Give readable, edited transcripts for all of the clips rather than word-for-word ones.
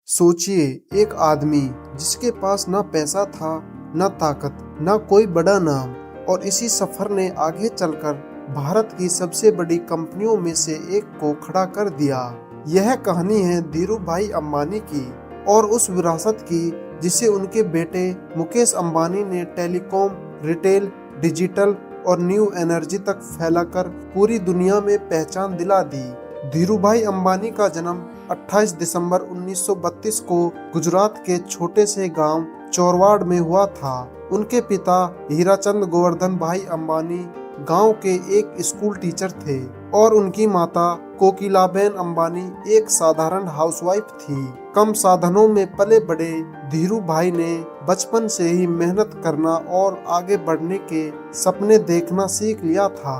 सोचिए, एक आदमी जिसके पास ना पैसा था, ना ताकत, ना कोई बड़ा नाम, और इसी सफर ने आगे चलकर भारत की सबसे बड़ी कंपनियों में से एक को खड़ा कर दिया। यह कहानी है धीरू भाई अंबानी की और उस विरासत की जिसे उनके बेटे मुकेश अंबानी ने टेलीकॉम, रिटेल, डिजिटल और न्यू एनर्जी तक फैलाकर पूरी दुनिया में पहचान दिला दी। धीरूभाई अंबानी का जन्म 28 दिसंबर 1932 को गुजरात के छोटे से गांव चोरवाड़ में हुआ था। उनके पिता हीराचंद गोवर्धन भाई अंबानी गांव के एक स्कूल टीचर थे और उनकी माता कोकिलाबेन अंबानी एक साधारण हाउसवाइफ थी। कम साधनों में पले बड़े धीरू भाई ने बचपन से ही मेहनत करना और आगे बढ़ने के सपने देखना सीख लिया था।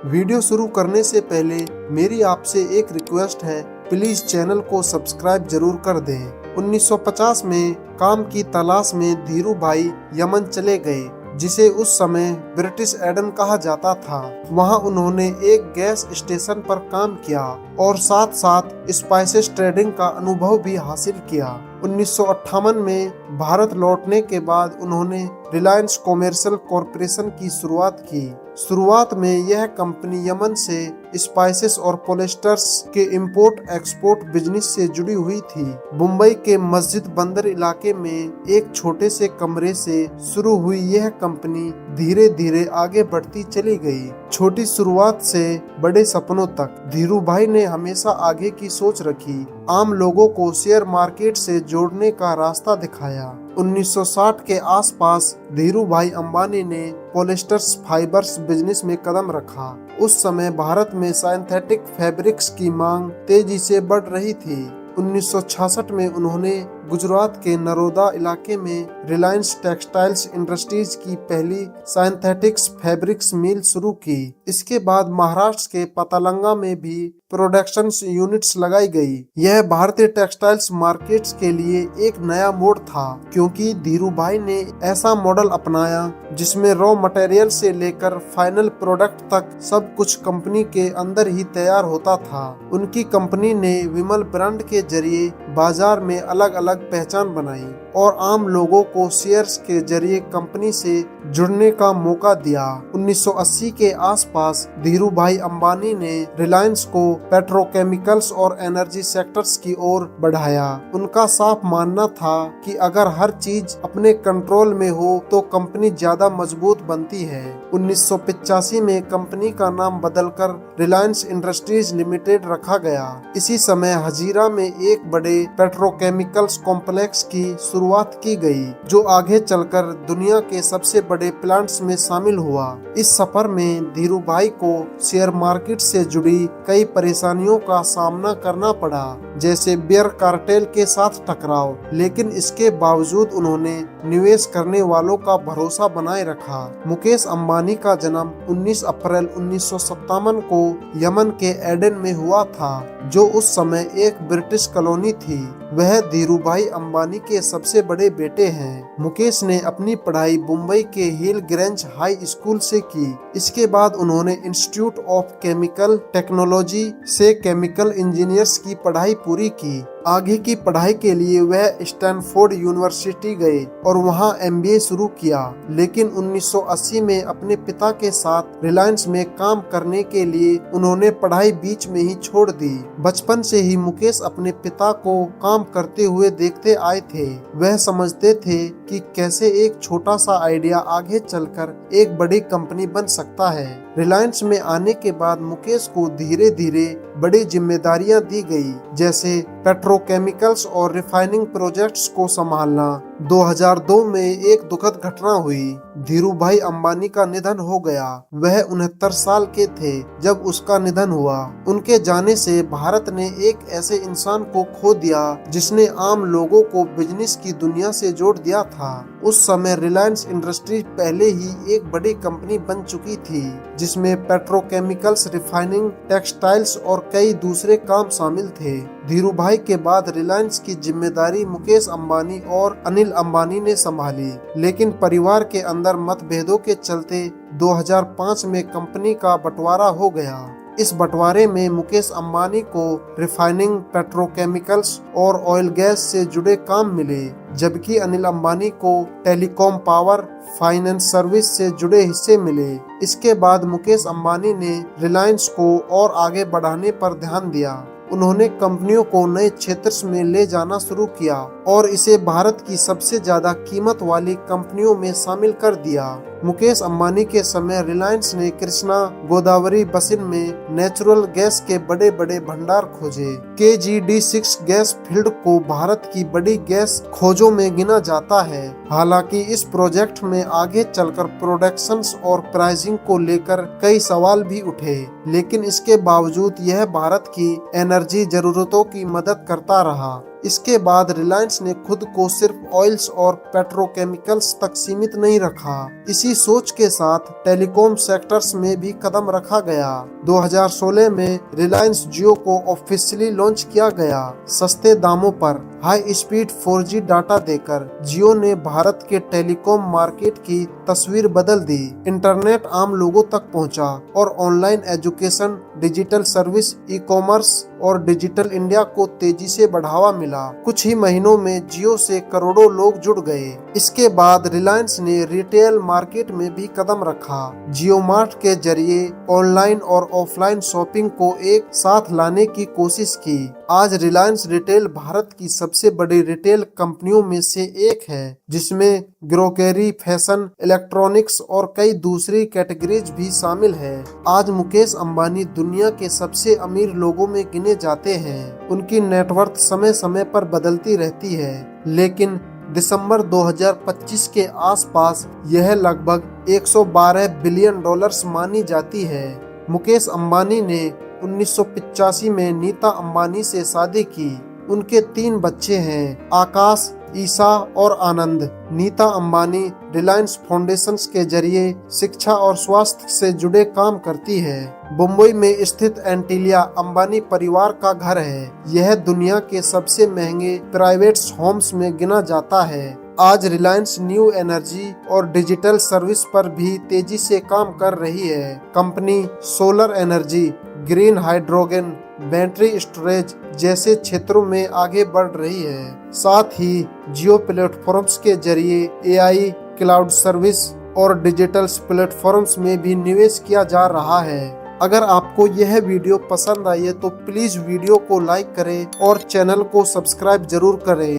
वीडियो शुरू करने से पहले मेरी आपसे एक रिक्वेस्ट है, प्लीज चैनल को सब्सक्राइब जरूर कर दें। 1950 में काम की तलाश में धीरू भाई यमन चले गए, जिसे उस समय ब्रिटिश एडन कहा जाता था। वहां उन्होंने एक गैस स्टेशन पर काम किया और साथ साथ स्पाइसेस ट्रेडिंग का अनुभव भी हासिल किया। 1958 में भारत लौटने के बाद उन्होंने रिलायंस कॉमर्शियल कॉरपोरेशन की शुरुआत की। शुरुआत में यह कंपनी यमन से स्पाइसेस और पॉलिएस्टर्स के इंपोर्ट एक्सपोर्ट बिजनेस से जुड़ी हुई थी। मुंबई के मस्जिद बंदर इलाके में एक छोटे से कमरे से शुरू हुई यह कंपनी धीरे धीरे आगे बढ़ती चली गई। छोटी शुरुआत से बड़े सपनों तक धीरू भाई ने हमेशा आगे की सोच रखी। आम लोगों को शेयर मार्केट से जोड़ने का रास्ता दिखाया। 1960 के आसपास धीरू भाई अंबानी ने पॉलिएस्टर्स फाइबर्स बिजनेस में कदम रखा। उस समय भारत में सिंथेटिक फैब्रिक्स की मांग तेजी से बढ़ रही थी। 1966 में उन्होंने गुजरात के नरोदा इलाके में रिलायंस टेक्सटाइल्स इंडस्ट्रीज की पहली सिंथेटिक्स फैब्रिक्स मिल शुरू की। इसके बाद महाराष्ट्र के पतालंगा में भी प्रोडक्शन यूनिट्स लगाई गई। यह भारतीय टेक्सटाइल्स मार्केट्स के लिए एक नया मोड़ था, क्योंकि धीरू भाई ने ऐसा मॉडल अपनाया जिसमें रॉ मटेरियल से लेकर फाइनल प्रोडक्ट तक सब कुछ कंपनी के अंदर ही तैयार होता था। उनकी कंपनी ने विमल ब्रांड के जरिए बाजार में अलग अलग पहचान बनाई और आम लोगों को शेयर्स के जरिए कंपनी से जुड़ने का मौका दिया। 1980 के आसपास धीरू भाई अंबानी ने रिलायंस को पेट्रोकेमिकल्स और एनर्जी सेक्टर्स की ओर बढ़ाया। उनका साफ मानना था कि अगर हर चीज अपने कंट्रोल में हो तो कंपनी ज्यादा मजबूत बनती है। 1985 में कंपनी का नाम बदलकर रिलायंस इंडस्ट्रीज लिमिटेड रखा गया। इसी समय हजीरा में एक बड़े पेट्रोकेमिकल्स कॉम्प्लेक्स की शुरुआत की गई, जो आगे चलकर दुनिया के सबसे बड़े प्लांट्स में शामिल हुआ। इस सफर में धीरू भाई को शेयर मार्केट से जुड़ी कई परेशानियों का सामना करना पड़ा, जैसे बेयर कार्टेल के साथ टकराव, लेकिन इसके बावजूद उन्होंने निवेश करने वालों का भरोसा बनाए रखा। मुकेश अंबानी का जन्म 19 अप्रैल 1957 को यमन के एडन में हुआ था, जो उस समय एक ब्रिटिश कॉलोनी थी। वह धीरू भाई अंबानी के सबसे बड़े बेटे हैं। मुकेश ने अपनी पढ़ाई मुंबई के हिल ग्रेंज हाई स्कूल से की। इसके बाद उन्होंने इंस्टीट्यूट ऑफ केमिकल टेक्नोलॉजी से केमिकल इंजीनियर्स की पढ़ाई पूरी की। आगे की पढ़ाई के लिए वह स्टैनफोर्ड यूनिवर्सिटी गए और वहां एमबीए शुरू किया, लेकिन 1980 में अपने पिता के साथ रिलायंस में काम करने के लिए उन्होंने पढ़ाई बीच में ही छोड़ दी। बचपन से ही मुकेश अपने पिता को काम करते हुए देखते आए थे। वह समझते थे कि कैसे एक छोटा सा आइडिया आगे चलकर एक बड़ी कंपनी बन सकता है। रिलायंस में आने के बाद मुकेश को धीरे धीरे बड़ी जिम्मेदारियां दी गई, जैसे पेट्रोकेमिकल्स और रिफाइनिंग प्रोजेक्ट्स को संभालना। 2002 में एक दुखद घटना हुई। धीरू भाई अंबानी का निधन हो गया। वह 69 साल के थे जब उसका निधन हुआ। उनके जाने से भारत ने एक ऐसे इंसान को खो दिया जिसने आम लोगों को बिजनेस की दुनिया से जोड़ दिया था। उस समय रिलायंस इंडस्ट्रीज पहले ही एक बड़ी कंपनी बन चुकी थी, जिसमें पेट्रोकेमिकल्स, रिफाइनिंग, टेक्सटाइल्स और कई दूसरे काम शामिल थे। धीरू भाई के बाद रिलायंस की जिम्मेदारी मुकेश अंबानी और अनिल अंबानी ने संभाली, लेकिन परिवार के अंदर मतभेदों के चलते 2005 में कंपनी का बंटवारा हो गया। इस बंटवारे में मुकेश अंबानी को रिफाइनिंग, पेट्रोकेमिकल्स और ऑयल गैस से जुड़े काम मिले, जबकि अनिल अंबानी को टेलीकॉम, पावर, फाइनेंस सर्विस से जुड़े हिस्से मिले। इसके बाद मुकेश अंबानी ने रिलायंस को और आगे बढ़ाने पर ध्यान दिया। उन्होंने कंपनियों को नए क्षेत्र में ले जाना शुरू किया और इसे भारत की सबसे ज्यादा कीमत वाली कंपनियों में शामिल कर दिया। मुकेश अंबानी के समय रिलायंस ने कृष्णा गोदावरी बसिन में नेचुरल गैस के बड़े बड़े भंडार खोजे। KG-D6 गैस फील्ड को भारत की बड़ी गैस खोजों में गिना जाता है। हालांकि इस प्रोजेक्ट में आगे चलकर प्रोडक्शन और प्राइसिंग को लेकर कई सवाल भी उठे, लेकिन इसके बावजूद यह भारत की एनर्जी जरूरतों की मदद करता रहा। इसके बाद रिलायंस ने खुद को सिर्फ ऑयल्स और पेट्रोकेमिकल्स तक सीमित नहीं रखा। इसी सोच के साथ टेलीकॉम सेक्टर्स में भी कदम रखा गया। 2016 में रिलायंस जियो को ऑफिशियली लॉन्च किया गया। सस्ते दामों पर हाई स्पीड 4G डाटा देकर जियो ने भारत के टेलीकॉम मार्केट की तस्वीर बदल दी। इंटरनेट आम लोगों तक पहुंचा और online education, digital service, e-commerce और डिजिटल इंडिया को तेजी से बढ़ावा मिला। कुछ ही महीनों में जियो से करोड़ों लोग जुड़ गए। इसके बाद रिलायंस ने रिटेल मार्केट में भी कदम रखा। जियो मार्ट के जरिए ऑनलाइन और ऑफलाइन शॉपिंग को एक साथ लाने की कोशिश की। आज रिलायंस रिटेल भारत की सबसे बड़ी रिटेल कंपनियों में से एक है, जिसमें ग्रोकरी, फैशन, इलेक्ट्रॉनिक्स और कई दूसरी कैटेगरीज भी शामिल है। आज मुकेश अंबानी दुनिया के सबसे अमीर लोगों में गिने जाते हैं। उनकी नेटवर्थ समय समय पर बदलती रहती है, लेकिन दिसंबर 2025 के आसपास यह लगभग 112 बिलियन डॉलर्स मानी जाती है। मुकेश अंबानी ने 1985 में नीता अंबानी से शादी की। उनके 3 बच्चे हैं, आकाश, ईशा और आनंद। नीता अंबानी रिलायंस फाउंडेशन के जरिए शिक्षा और स्वास्थ्य से जुड़े काम करती है। मुंबई में स्थित एंटीलिया अंबानी परिवार का घर है। यह दुनिया के सबसे महंगे प्राइवेट होम्स में गिना जाता है। आज रिलायंस न्यू एनर्जी और डिजिटल सर्विस पर भी तेजी से काम कर रही है। Company solar energy, green hydrogen, battery storage जैसे क्षेत्रों में आगे बढ़ रही है। साथ ही जियो प्लेटफॉर्म्स के जरिए AI, क्लाउड सर्विस और डिजिटल प्लेटफॉर्म्स में भी निवेश किया जा रहा है। अगर आपको यह वीडियो पसंद आई है तो प्लीज वीडियो को लाइक करें और चैनल को सब्सक्राइब जरूर करें।